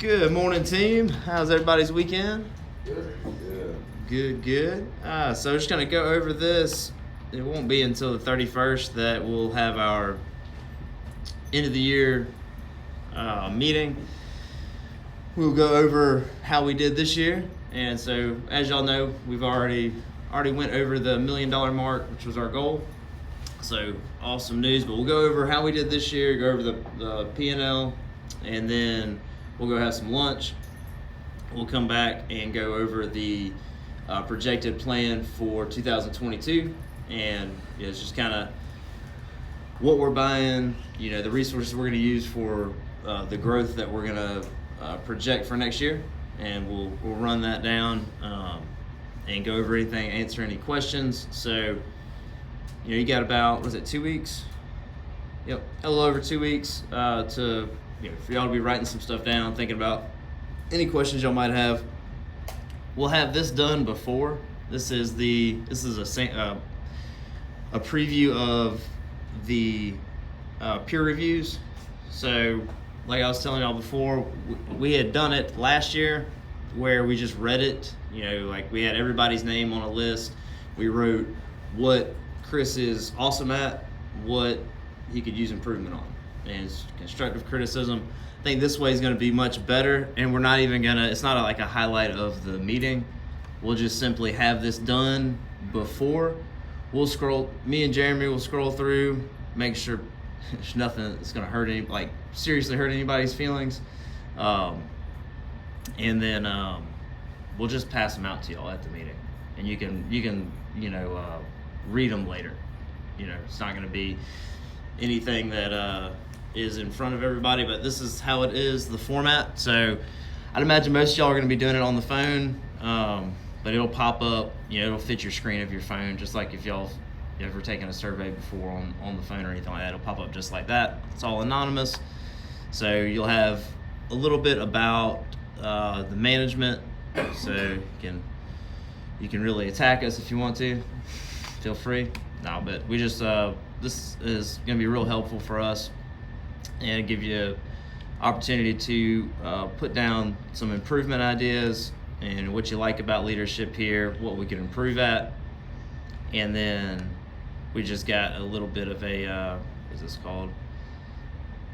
Good morning, team. How's everybody's weekend? Good. Good. So just gonna go over this. It won't be until the 31st that we'll have our end of the year meeting. We'll go over how we did this year, and so as y'all know, we've already went over the $1 million mark, which was our goal. So awesome news. But we'll go over how we did this year, go over the P&L, and then we'll go have some lunch. We'll come back and go over the projected plan for 2022, and it's just kind of what we're buying, the resources we're going to use for the growth that we're going to project for next year, and we'll run that down and go over anything, answer any questions. So you got about, 2 weeks? Yep, a little over 2 weeks to for y'all to be writing some stuff down, thinking about any questions y'all might have. We'll have this done before. This is a preview of the peer reviews. So, like I was telling y'all before, we had done it last year where we just read it. Like we had everybody's name on a list. We wrote what Chris is awesome at, what he could use improvement on, and it's constructive criticism. I think this way is going to be much better, and we're not even going to, it's not like a highlight of the meeting. We'll just simply have this done before. Me and Jeremy will scroll through, make sure there's nothing that's going to seriously hurt anybody's feelings. And then we'll just pass them out to y'all at the meeting, and you can read them later. It's not going to be anything that is in front of everybody, but this is how it is, the format. So I'd imagine most of y'all are going to be doing it on the phone, but it'll pop up, it'll fit your screen of your phone, just like if y'all ever taken a survey before on the phone or anything like that. It'll pop up just like that. It's all anonymous. So you'll have a little bit about the management, so you can really attack us if you want to. Feel free. No, but we just this is going to be real helpful for us and give you opportunity to put down some improvement ideas and what you like about leadership here, what we can improve at, and then we just got a little bit of a what's this called?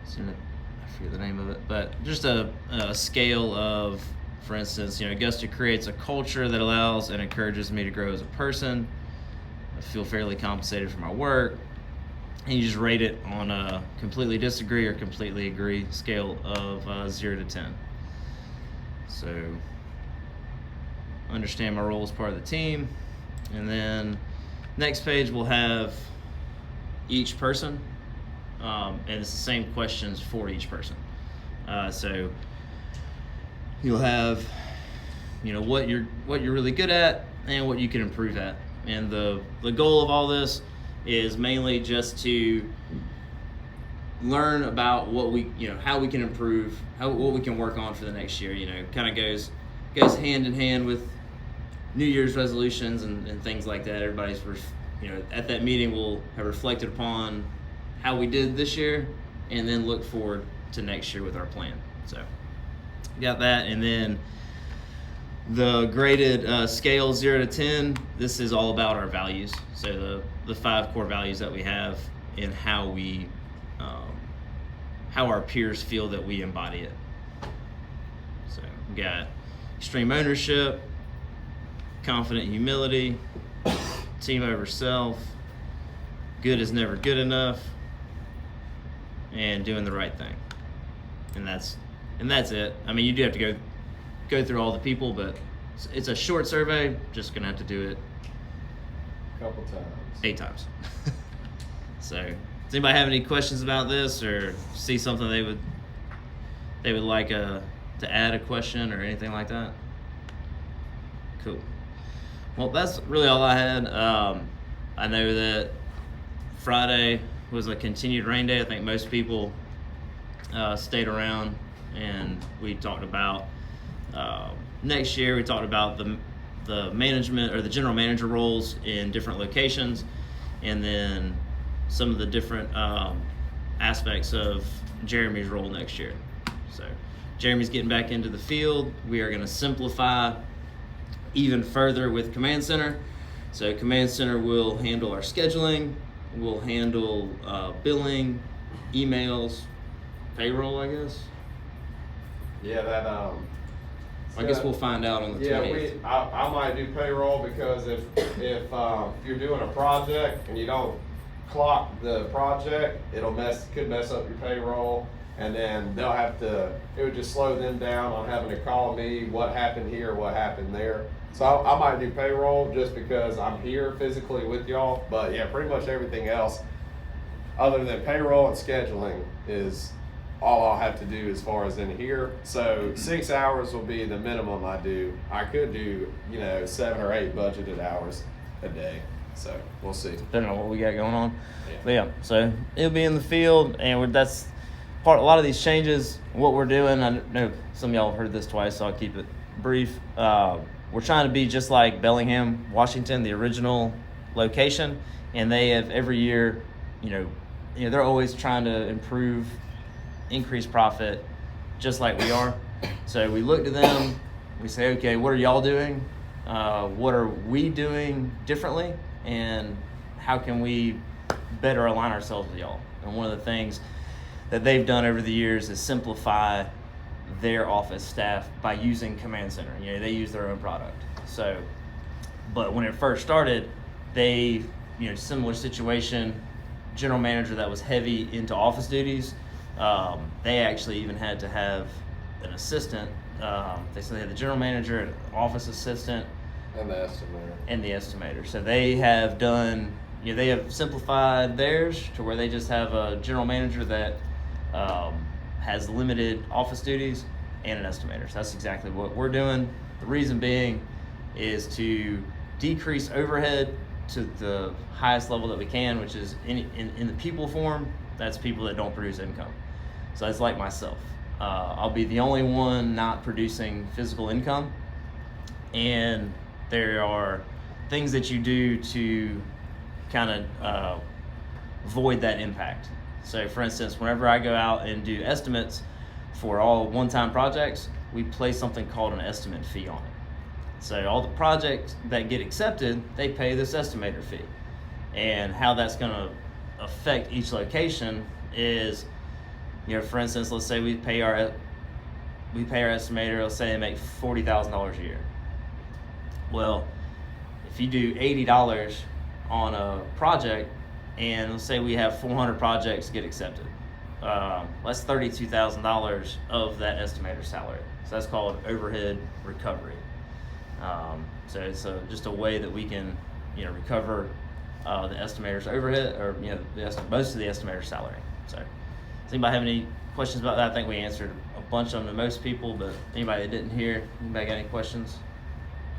I forget the name of it, but just a scale of, for instance, Augusta creates a culture that allows and encourages me to grow as a person. I feel fairly compensated for my work. And you just rate it on a completely disagree or completely agree scale of 0 to 10. So, understand my role as part of the team. And then next page we'll have each person. And it's the same questions for each person. So you'll have, what you're really good at and what you can improve at. And the goal of all this is mainly just to learn about what we, how we can improve, what we can work on for the next year. Kind of goes hand in hand with New Year's resolutions and things like that. Everybody's, at that meeting we'll have reflected upon how we did this year and then look forward to next year with our plan. So got that. And then the graded scale 0 to 10, this is all about our values. So the 5 core values that we have and how our peers feel that we embody it. So we got extreme ownership, confident humility, team over self, good is never good enough, and doing the right thing. And that's it. I mean, you do have to go through all the people, but it's a short survey. Just gonna have to do it A couple times. 8 times. So, does anybody have any questions about this, or see something they would like to add a question or anything like that? Cool. Well, that's really all I had. I know that Friday was a continued rain day. I think most people stayed around, and we talked about next year. We talked about the management or the general manager roles in different locations, and then some of the different aspects of Jeremy's role next year. So Jeremy's getting back into the field. We are going to simplify even further with Command Center. So Command Center will handle our scheduling, we'll handle billing, emails, payroll, I guess. Yeah, that I guess we'll find out on the 20th. I might do payroll because if you're doing a project and you don't clock the project, could mess up your payroll, and then it would just slow them down on having to call me what happened here, what happened there. So I might do payroll just because I'm here physically with y'all. But yeah, pretty much everything else other than payroll and scheduling is all I'll have to do as far as in here. So 6 hours will be the minimum I do. I could do, 7 or 8 budgeted hours a day. So we'll see. Depending on what we got going on. Yeah. But yeah, so it'll be in the field, and that's a lot of these changes, what we're doing. I know some of y'all have heard this twice, so I'll keep it brief. We're trying to be just like Bellingham, Washington, the original location, and they have every year, they're always trying to improve, increase profit, just like we are. So we look to them, we say, okay, what are y'all doing? What are we doing differently? And how can we better align ourselves with y'all? And one of the things that they've done over the years is simplify their office staff by using Command Center. They use their own product. So, but when it first started, they, similar situation, general manager that was heavy into office duties. They actually even had to have an assistant. They had the general manager, an office assistant, and the estimator. So they have done, they have simplified theirs to where they just have a general manager that has limited office duties and an estimator. So that's exactly what we're doing. The reason being is to decrease overhead to the highest level that we can, which is in the people form, that's people that don't produce income. So that's like myself. I'll be the only one not producing physical income, and there are things that you do to kind of avoid that impact. So for instance, whenever I go out and do estimates for all one-time projects, we place something called an estimate fee on it. So all the projects that get accepted, they pay this estimator fee. And how that's going to affect each location is, for instance, let's say we pay our estimator, let's say they make $40,000 a year. Well, if you do $80 on a project, and let's say we have 400 projects get accepted, that's $32,000 of that estimator's salary. So that's called overhead recovery. So it's just a way that we can, recover the estimator's overhead, or most of the estimator's salary. So, does anybody have any questions about that? I think we answered a bunch of them to most people, but anybody that didn't hear, anybody got any questions?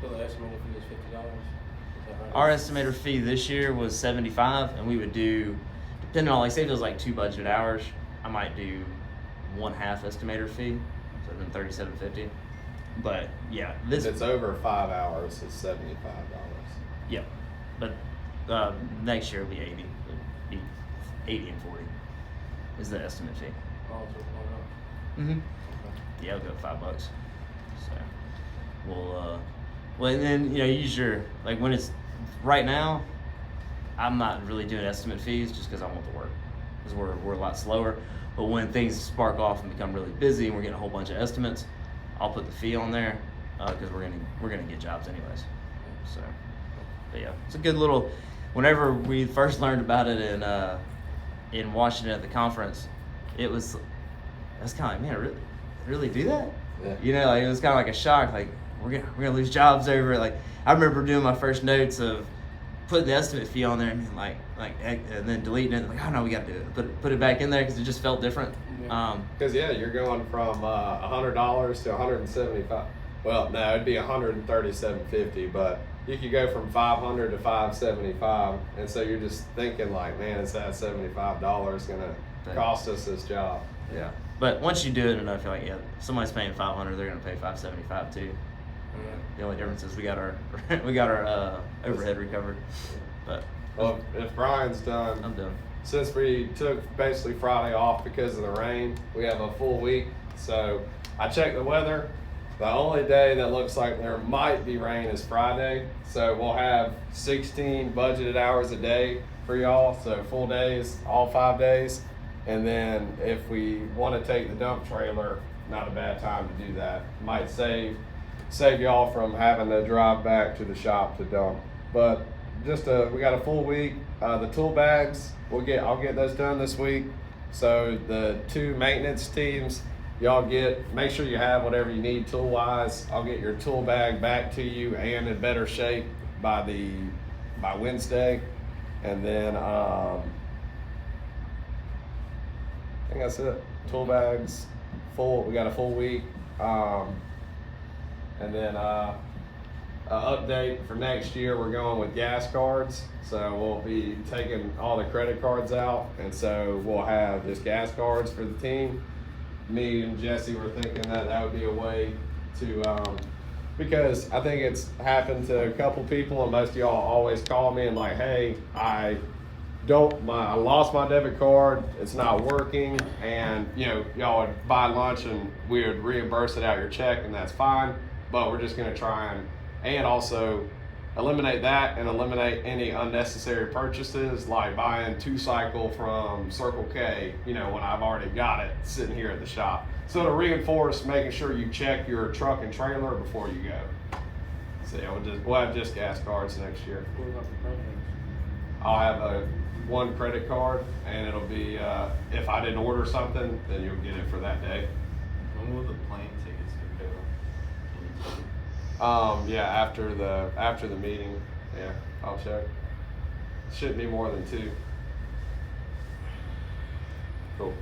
So the estimator fee is $50? Right? Our estimator fee this year was $75, and we would do, depending on, say if it was like 2 budget hours, I might do 1/2 estimator fee, so then $37.50. But yeah, if it's over 5 hours, it's $75. Yeah, but next year it'll be 80. It'll be 80 and 40 is the estimate fee. Oh, so why not? Mm-hmm. Okay. Yeah, I'll go $5. So well, and then use your, like, when it's right now, I'm not really doing estimate fees just because I want the work, because we're a lot slower. But when things spark off and become really busy and we're getting a whole bunch of estimates, I'll put the fee on there because we're gonna get jobs anyways. So, but yeah, it's a good little. Whenever we first learned about it in Washington at the conference, that's kind of like, man, really do that? Yeah. It was kind of like a shock. Like we're gonna lose jobs over it. Like I remember doing my first notes of putting the estimate fee on there and and then deleting it. Like, oh no, we gotta do it. Put it back in there because it just felt different. Because you're going from $100 to $175. Well, no, it'd be $137.50, but you could go from $500 to $575, and so you're just thinking like, man, is that $75 gonna cost us this job? Yeah. But once you do it enough, you're like, yeah, if somebody's paying $500, they're gonna pay $575 too. The only difference is we got our overhead recovered. But well, if Brian's done, I'm done. Since we took basically Friday off because of the rain, we have a full week. So I checked the weather. The only day that looks like there might be rain is Friday. So we'll have 16 budgeted hours a day for y'all. So full days, all 5 days. And then if we want to take the dump trailer, not a bad time to do that. Might save y'all from having to drive back to the shop to dump. But just we got a full week. The tool bags, I'll get those done this week. So the 2 maintenance teams, y'all make sure you have whatever you need tool wise. I'll get your tool bag back to you and in better shape by Wednesday. And then I think that's it. Tool bags full. We got a full week. And then update for next year, we're going with gas cards. So we'll be taking all the credit cards out, and so we'll have just gas cards for the team. Me and Jesse were thinking that would be a way to, because I think it's happened to a couple people, and most of y'all always call me and like, hey, I lost my debit card, it's not working, and y'all would buy lunch and we would reimburse it out your check, and that's fine. But we're just gonna try and also eliminate that and eliminate any unnecessary purchases like buying 2-cycle from Circle K, when I've already got it sitting here at the shop. So to reinforce making sure you check your truck and trailer before you go. So yeah, we'll have just gas cards next year. What about the credit? I'll have one credit card, and it'll be if I didn't order something, then you'll get it for that day. When will the plane tickets be available? Yeah, after the meeting, yeah, I'll check. Shouldn't be more than 2. Cool.